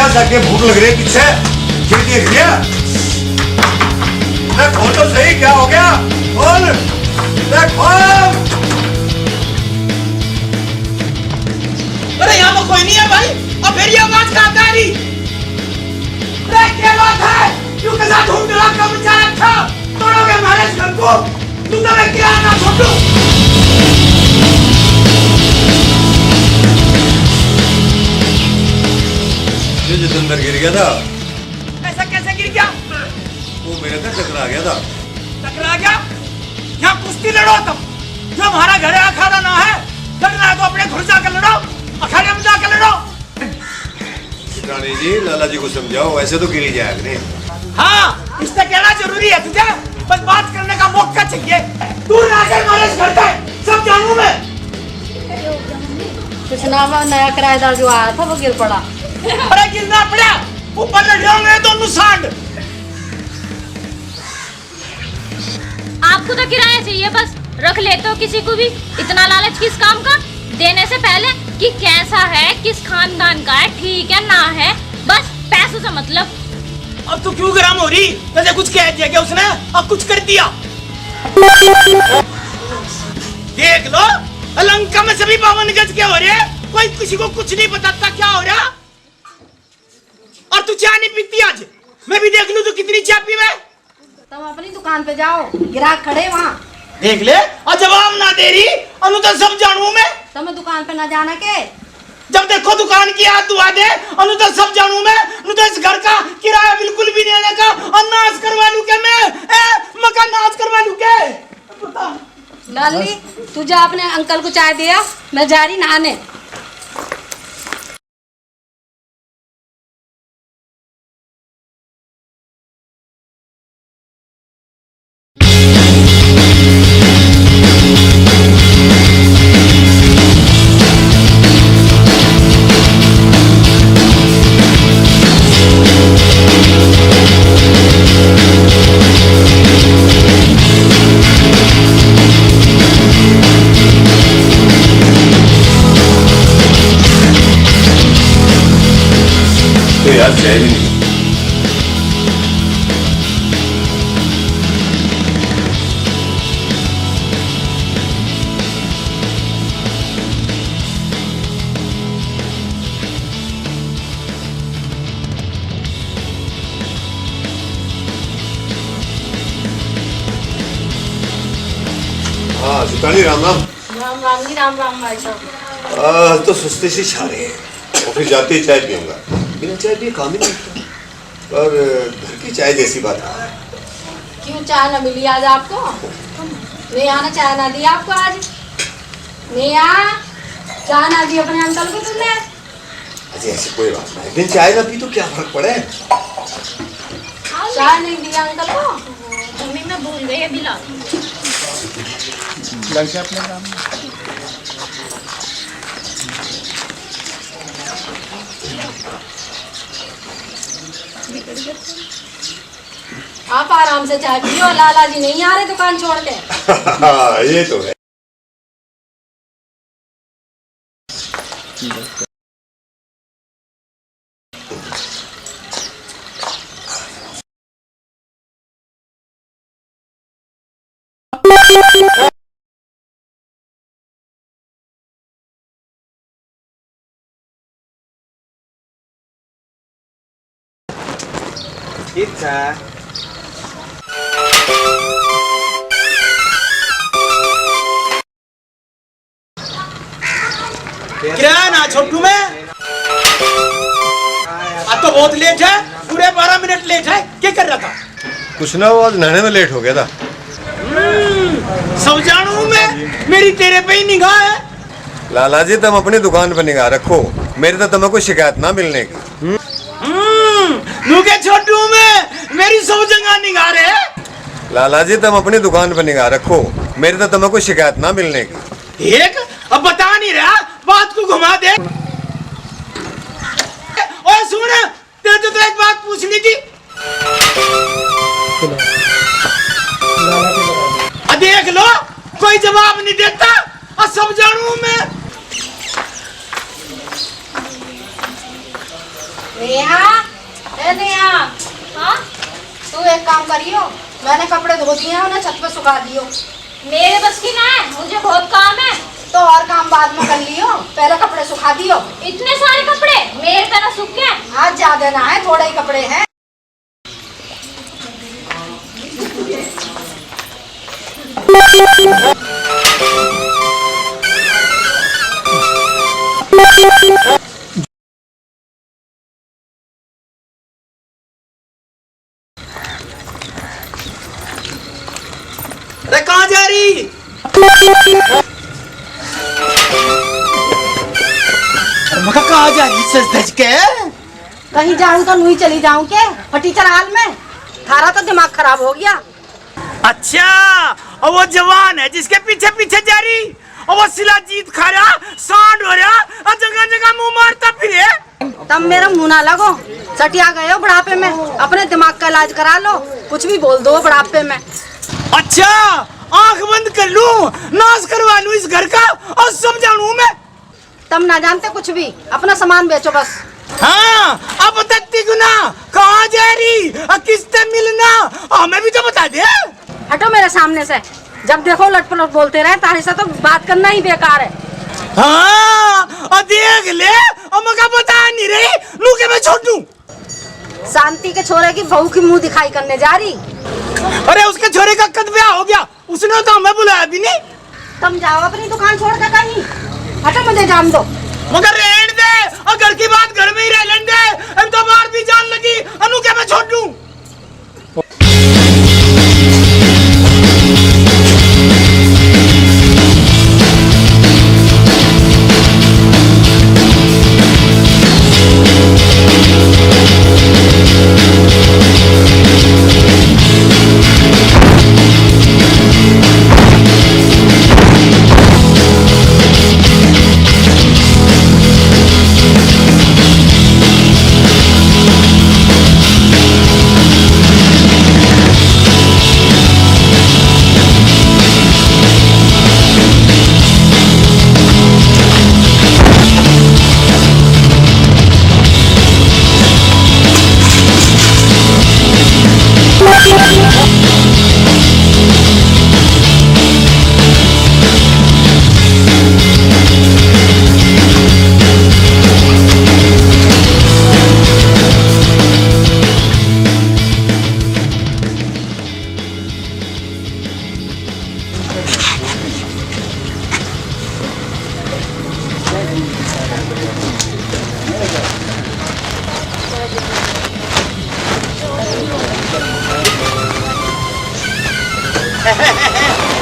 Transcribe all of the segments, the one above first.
जाके भूख लग रही है पीछे फिर देख लिया खोल तो सही क्या हो गया खोल खोल। अरे यहाँ पर कोई नहीं है भाई और फिर ये आवाज कहाँ आ रही? अरे क्या बात है क्यों के साथ ढूंढ रहा का बेचारा था तोड़ोगे हमारे घर को तू तो मैं क्या ना छोड़ू। जिस अंदर गिर गया था ऐसा कैसे गिर गया? वो मेरे से टकरा गया था। टकरा गया? यहाँ कुश्ती लड़ो तुम जो हमारा घर है अखाड़ा ना है लड़ना है तो अपने घर जाकर लड़ो अखाड़े में जाकर लड़ो। रानी जी लाला जी को समझाओ ऐसे तो गिरी जाएगा नहीं। हाँ इससे कहना जरूरी है तुझे बस बात करने का मौका चाहिए। तू आकर हमारे घर पे सब जानू मैं। कुछ ना नया किराएदार जो आया था वो गिर पड़ा। अरे गिरना पड़ा ऊपर लड़ोगे दोनों सांड। आपको तो किराया चाहिए बस रख लेते हो किसी को भी इतना लालच किस काम का देने से पहले कि कैसा है किस खानदान का है ठीक है ना है बस पैसों से मतलब। अब तू क्यों गरम हो रही? तुझे कुछ कह दिया क्या उसने? अब कुछ कर दिया? देख लो लंका में सभी 52 गज के हो रहे कोई किसी को कुछ नहीं बताता क्या हो रहा। और तू चाय नहीं पीती आज? मैं भी देख लूं तू कितनी चाय पीवे। तुम अपनी दुकान पे जाओ ग्राहक खड़े वहाँ देख ले और जवाब ना दे रही अनु तो सब जानू मैं। तुम्हें दुकान पे ना जाना के जब देखो दुकान की हाथ दुआ दे अनु तो सब जानू मैं। अनु तो इस घर का किराया बिल्कुल भी नहीं लेगा और नाश करवा लूं के मैं मकान नाश करवा लूं के। लाली तू जा अपने अंकल को चाय दिया मैं जा रही नहाने। यार चाय भी नहीं। हाँ सुताली राम राम। राम राम जी राम राम भाई साहब। तो सुस्ती सी छा रही है ऑफिस जाते ही चाय पीऊंगा बिना चाय पिए काम ही नहीं होता और घर की चाय जैसी बात है। क्यों चाय ना मिली आज आपको? नेहा ने चाय ना दी आपको आज? नेहा चाय ना दी अपने अंकल को तुमने? अजय ऐसी कोई बात नहीं दिन चाय ना पी तो क्या फर्क पड़े। चाय नहीं दिया अंकल को? मम्मी मैं भूल गई अभी ला लग गया अपने काम में। आप आराम से चाय पियो लाला जी नहीं आ रहे दुकान छोड़ के। ये तो है। ठीक है। किराया ना छोटू में। अब तो बहुत लेट है, पूरे 12 मिनट लेट है। क्या कर रहा था? कुछ ना, वो आज नहाने में लेट हो गया था। सब जानू मैं, मेरी तेरे पे ही निगाह है। लाला जी तुम अपनी दुकान पर निगाह रखो, मेरी तो तुम्हें कोई शिकायत ना मिलने की। के छोटू में मेरी सब जगह निगाह रहे। लाला जी तुम अपनी दुकान पर निगाह रखो, मेरी तो तुम्हें कोई शिकायत ना मिलने की। एक अब बता नहीं रहा, बात को घुमा दे। ओए सुन, तेरे तो एक बात पूछनी थी। देख लो, कोई जवाब नहीं देता और सब जानू मैं। नेहा, ए नेहा, हाँ तू एक काम करियो, मैंने कपड़े धो दिए हैं, उन्हें छत पे सुखा दियो। मेरे बस की ना है, मुझे बहुत काम है। तो और काम बाद में कर लियो, पहले कपड़े सुखा दियो। इतने सारे कपड़े मेरे पे ना सूख गए। आज ज्यादा ना है, थोड़े ही कपड़े हैं। अरे कहाँ जा रही? मका कहाँ जा रही सज धज के? कहीं जाऊं तो नहीं चली जाऊं के फटीचर हाल में। थारा तो दिमाग खराब हो गया। अच्छा, और वो जवान है जिसके पीछे पीछे जा रही, और वो शिलाजीत खा रहा, सांड हो रहा और जगह जगह मुंह मारता फिरे। तब मेरा मुंह ना लगो, सटिया गए हो बुढ़ापे में, अपने दिमाग का इलाज करा लो। कुछ भी बोल दो बुढ़ापे में। अच्छा, आंख बंद कर लूं, नाश करवा लूं इस घर का और सब जानू मैं। तुम ना जानते कुछ भी, अपना सामान बेचो बस। हाँ, अब बताती गुना कहाँ जा रही और किससे मिलना, हमें भी तो बता दे। हटो मेरे सामने से, जब देखो लट पलट बोलते रहे, तारे से तो बात करना ही बेकार है। हाँ, और देख ले, और मगा बता नहीं रही, लू के मैं छोड़ दूं। शांति के छोरे की बहू की मुंह दिखाई करने जा रही। अरे उसके छोरे का कद ब्याह हो गया, उसने तो हमें बुलाया भी नहीं। तुम जाओ अपनी दुकान छोड़ कर कहीं, हटो मुझे जान दो। मगर रहने दे, और घर की बात घर में ही रह लेने दे। हम तो बाहर भी जान लगी, अनु क्या मैं छोड़ दूं।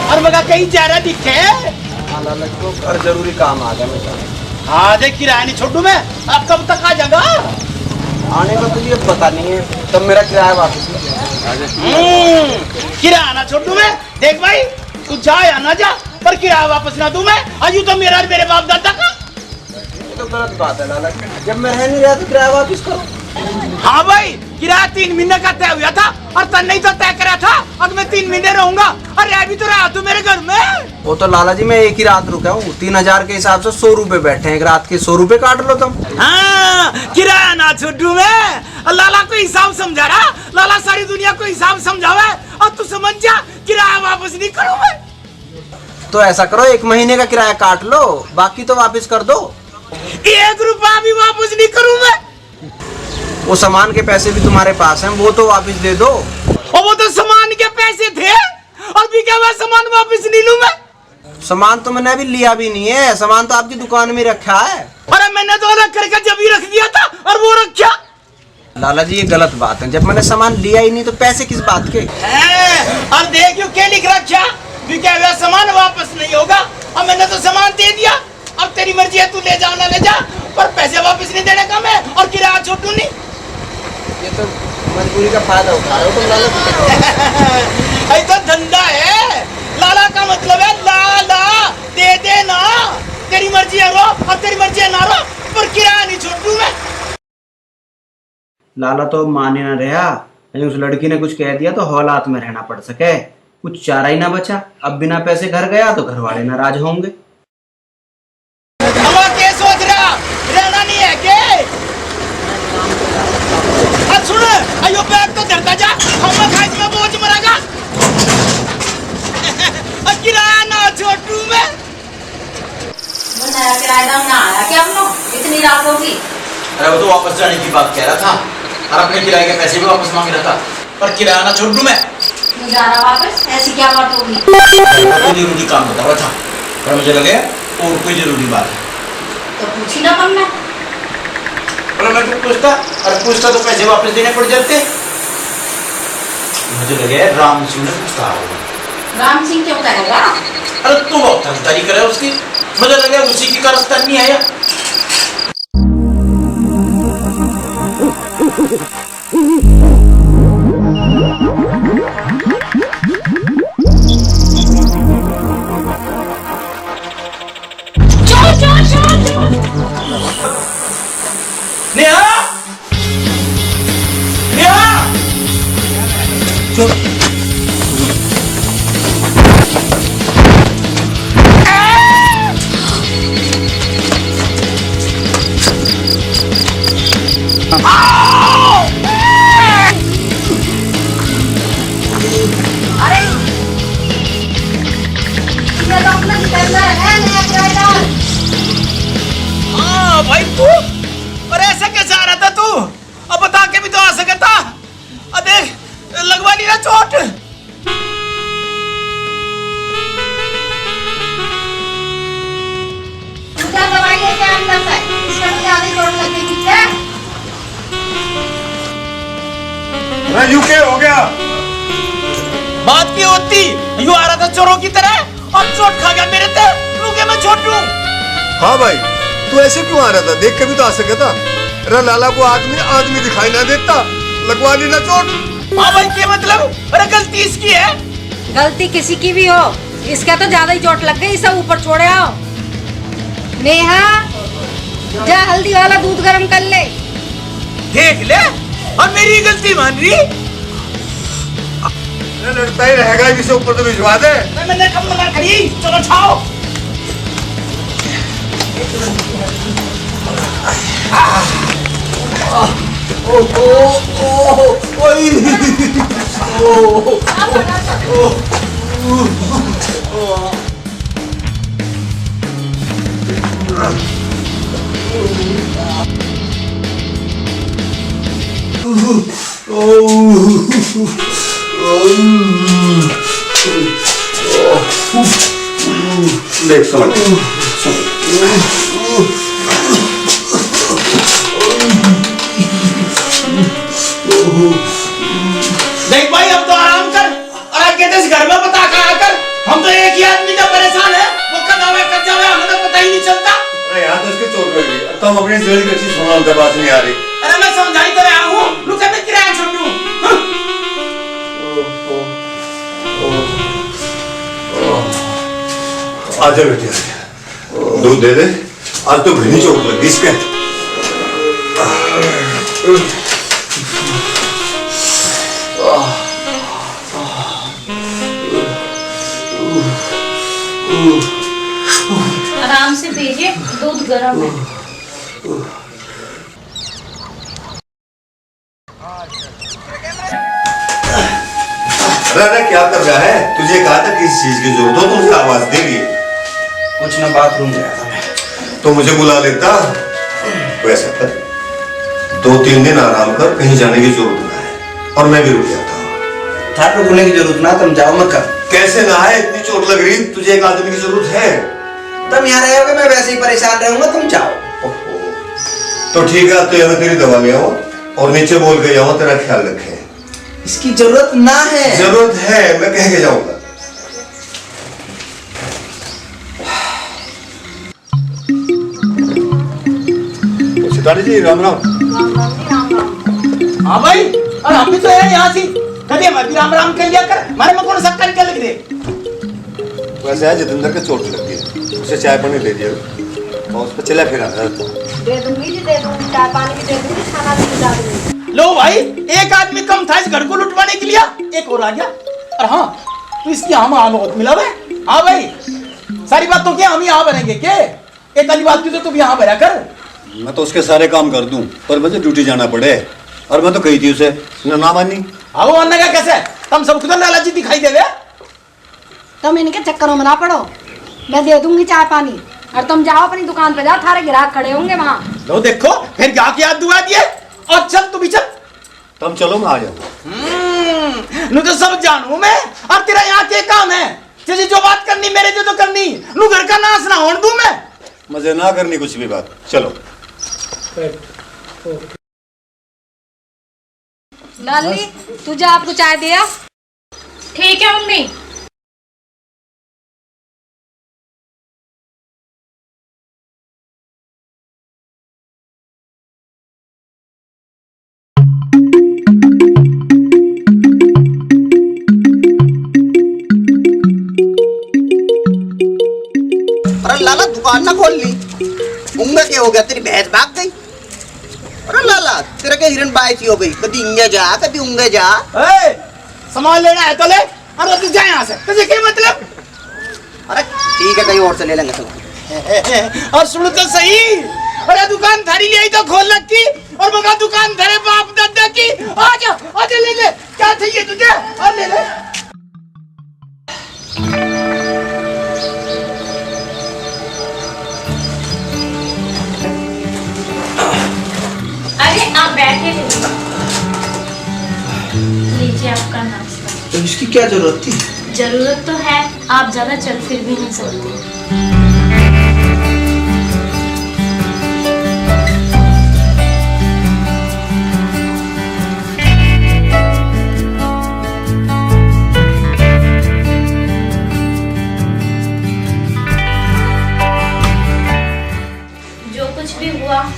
और मगा कहीं जा रहा दिखे। घर जरूरी काम आ गया मेरा। हाँ देख, किराया नहीं छोड़ू मैं, अब कब तक आ जाएगा? आने का तुझे पता नहीं है, तब मेरा किराया वापस किराया ना छोड़ू मैं। देख भाई, तू जा या ना जा, पर किराया वापस ना दूं मैं। अजू तो मेरा और मेरे बाप दादा का। ये तो गलत बात है लाला, जब मैं रह नहीं रहा तो किराया वापस करो। हाँ भाई, किराया 3 महीने का तय हुआ था, और तन नहीं तो तय करा था। अब मैं 3 महीने रहूंगा, अरे अभी तो रहा तू मेरे घर में। वो तो लाला जी मैं एक ही रात रुका हूँ, 3000 के हिसाब से 100 रुपए बैठे हैं, एक रात के 100 रुपए काट लो तुम। हाँ, किराया ना छोड़ू मैं। लाला को हिसाब समझा रहा, लाला सारी दुनिया को हिसाब समझावे, और तू समझ जा किराया वापस नहीं करूँ मैं। तो ऐसा करो, 1 महीने का किराया काट लो, बाकी तो वापस कर दो। 1 रुपया भी वापस नहीं करूँ मैं। वो सामान के पैसे भी तुम्हारे पास हैं, वो तो वापस दे दो। और वो तो सामान के पैसे थे, और भी क्या मैं सामान वापस नहीं लूं मैं। सामान तो मैंने अभी लिया भी नहीं है, सामान तो आपकी दुकान में रखा है। अरे मैंने तो अलग करके जब ही रख दिया था और वो रखा। लाला जी ये गलत बात है, जब मैंने सामान लिया ही नहीं तो पैसे किस बात के? और देखियो क्या लिख रखा भी क्या हुआ, सामान वापस नहीं होगा। और मैंने तो सामान दे दिया, अब तेरी मर्जी है, तू ले जा ना ले जा, पर पैसे वापस नहीं देने का मैं, और किराया छोटू नहीं। ये तो मजबूरी का फायदा उठा रहे हो तुम लाला। तो धंधा है, लाला का मतलब है लाला दे दे ना, तेरी मर्जी है रो और तेरी मर्जी है ना रो, पर किराया नहीं छोटू मैं। लाला तो माने ना रहा, उस लड़की ने कुछ कह दिया तो हौलात में रहना पड़ सके, कुछ चारा ही ना बचा। अब बिना पैसे घर गया तो घर वाले नाराज होंगे। क्या सोच रहा, रहना नहीं है के? सुन, अयो बैग तो धरता जा, हम खाइस में बोझ मरेगा। किराया ना छोटू में। नया किराएदार ना आया क्या हम लोग इतनी रात होगी? अरे वो तो वापस जाने की बात कह रहा था और अपने किराए के पैसे भी वापस मांग रहा था, पर किराया ना छोड़ दूं मैं। जा रहा वापस, ऐसी क्या बात होगी? कोई जरूरी काम बता रहा था, पर मुझे लगे और कोई जरूरी बात है तो पूछी ना तुमने। और मैं तो पूछता, और पूछता तो पैसे वापस देने पड़ जाते। मुझे लगे राम सिंह ने पूछता होगा। राम सिंह क्यों करेगा? अरे तू बहुत तरफदारी करे उसकी, मुझे लगे उसी की कारस्तानी नहीं आया। नेहा, नेहा, अरे ये तो अपना दुकानदार है, नया किराएदार। हाँ भाई तू, और ऐसे कैसे आ रहा था तू? अब बता के भी तो आ सकता। अब देख लगवा ली ना चोट। क्या दवाई लेके अंदर से, इसका मुझे आधी चोट लग गई है। यू क्या हो गया? बात की होती, यूं आ रहा था चोरों की तरह और चोट खा गया मेरे ते। रुके मैं छोटू। हाँ भाई, तू ऐसे क्यों आ रहा था? देख के भी तो आ सकता। अरे लाला को आदमी दिखाई ना देता, लगवा ली ना चोट। हाँ भाई क्या मतलब? अरे गलती इसकी है। गलती किसी की भी हो, इसका तो ज्यादा ही चोट लग गई, सब ऊपर छोड़े आओ। नेहा जा हल्दी वाला दूध गर्म कर ले। देख ले, और मेरी गलती मान रही। लड़ता ही रहेगा, इसे ऊपर तो भिजवा दे। मैंने कब मना करी? चलो छाओ। देख समझ देख भाई अब तो आराम कर, और आगे इस घर में बता कर आकर। हम तो एक ही आदमी का परेशान है, वो कब आवे कब जावे हमें तो पता ही नहीं चलता। अरे यहाँ तो इसके चोट लग गई, तो हम अपनी जड़ी की चीज सुना, बात नहीं आ रही। अरे मैं समझाई तो रहा हूँ, रुके मैं किराया छोड़ दूँ। आजा बेटी आजा, दूध दे दे। आज तो घनी चोट लगी इसके। आराम से पीजिए, दूध गर्म है। अरे क्या कर रहा है? तुझे कहा था किसी चीज की जरूरत हो तो मुझे आवाज देगी। कुछ ना, बाथरूम गया था मैं। तो मुझे बुला लेता। वैसा कर, 2-3 दिन आराम कर, कहीं जाने की जरूरत ना है, और मैं भी रुक जाता हूँ। था रुकने की जरूरत ना, तुम जाओ मत कर। कैसे ना है? इतनी चोट लग रही, तुझे एक आदमी की जरूरत है। तुम यहाँ रहोगे, मैं वैसे ही परेशान रहूंगा, तुम जाओ। तो ठीक है, तो मैं तेरी दवा ले आऊं और नीचे बोल के जाऊं तेरा ख्याल रखे। इसकी जरूरत ना है। जरूरत है, मैं कह के जाऊंगा। सितारी जी राम राम। हाँ भाई, और हम भी तो है यहाँ से, कभी हमारे भी राम राम कर लिया कर, हमारे में कौन सा कर लग रहे। वैसे है जितेंद्र के चोट लग गई, उसे चाय पानी दे दिया और उस पर चला फिर आता। दे दूंगी जी, दे दूंगी, चाय पानी भी दे दूंगी, खाना भी खिला दूंगी। लो भाई, एक आदमी कम था इस घर को लुटवाने के लिए, एक और आ गया। और हाँ, तो इसकी हम बहुत मिला है। हाँ भाई, सारी बात तो क्या हम यहाँ भरेंगे के? एक वाली बात की तो तुम यहाँ भरा कर। मैं तो उसके सारे काम कर दूं, पर मुझे ड्यूटी जाना पड़े। और मैं तो कही थी उसे, ना मानी। हाँ, वो मानने का कैसे? तुम सब खुद लालची दिखाई देवे। तुम इनके चक्करों में ना पड़ो, मैं दे दूंगी चाय पानी, और तुम जाओ अपनी दुकान पे, जाओ, थारे ग्राहक खड़े होंगे वहाँ। लो देखो, फिर क्या याद दुआ दिए। और चल तू भी चल। तुम चलो, मैं आ जाऊंगा। नु तो सब जानू मैं, और तेरा यहाँ के काम है? तुझे जो बात करनी मेरे जो तो करनी, नु घर का नाश ना होने दूं मैं। मजे ना करनी कुछ भी बात, चलो। लाली, तू जा, आपको चाय दिया। ठीक है मम्मी। अरे लाला, दुकान ना खोल ली? उंगा क्या हो गया, तेरी भैंस भाग गई? अरे लाला, तेरा क्या हिरन बाई सी हो गई, कभी इंगे जा कभी उंगे जा। सामान लेना है तो ले, अरे तू जा यहाँ से, तुझे क्या मतलब? अरे ठीक है, कहीं और से ले लेंगे सब। और सुन तो सही, अरे दुकान थारी ले आई तो खोल रखी, और मगा दुकान धरे बाप दादा की। आजा आजा, ले ले, क्या चाहिए तुझे? और ले ले। अरे आप बैठे लीजिए आपका नाश्ता। तो इसकी क्या जरूरत थी? जरूरत तो है, आप ज्यादा चल फिर भी नहीं सकते।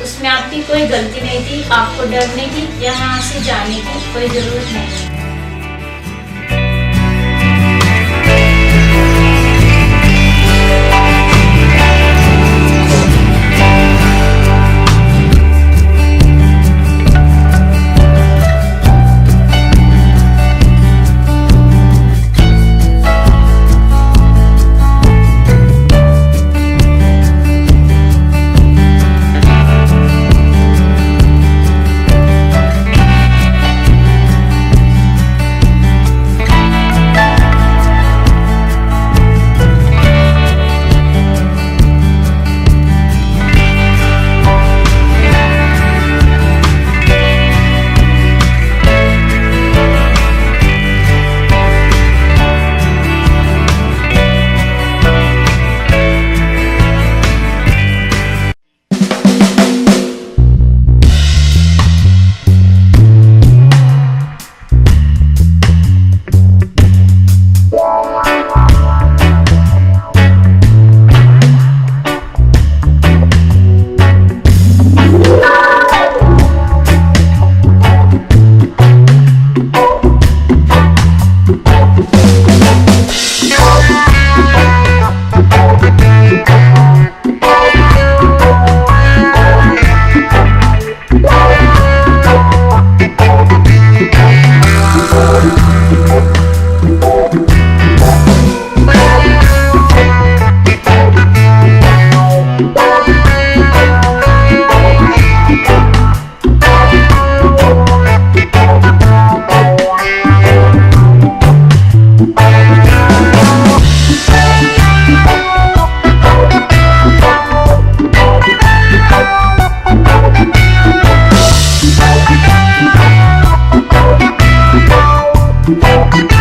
उसमें आपकी कोई गलती नहीं थी, आपको डरने की या यहाँ से जाने की कोई जरूरत नहीं। Thank you.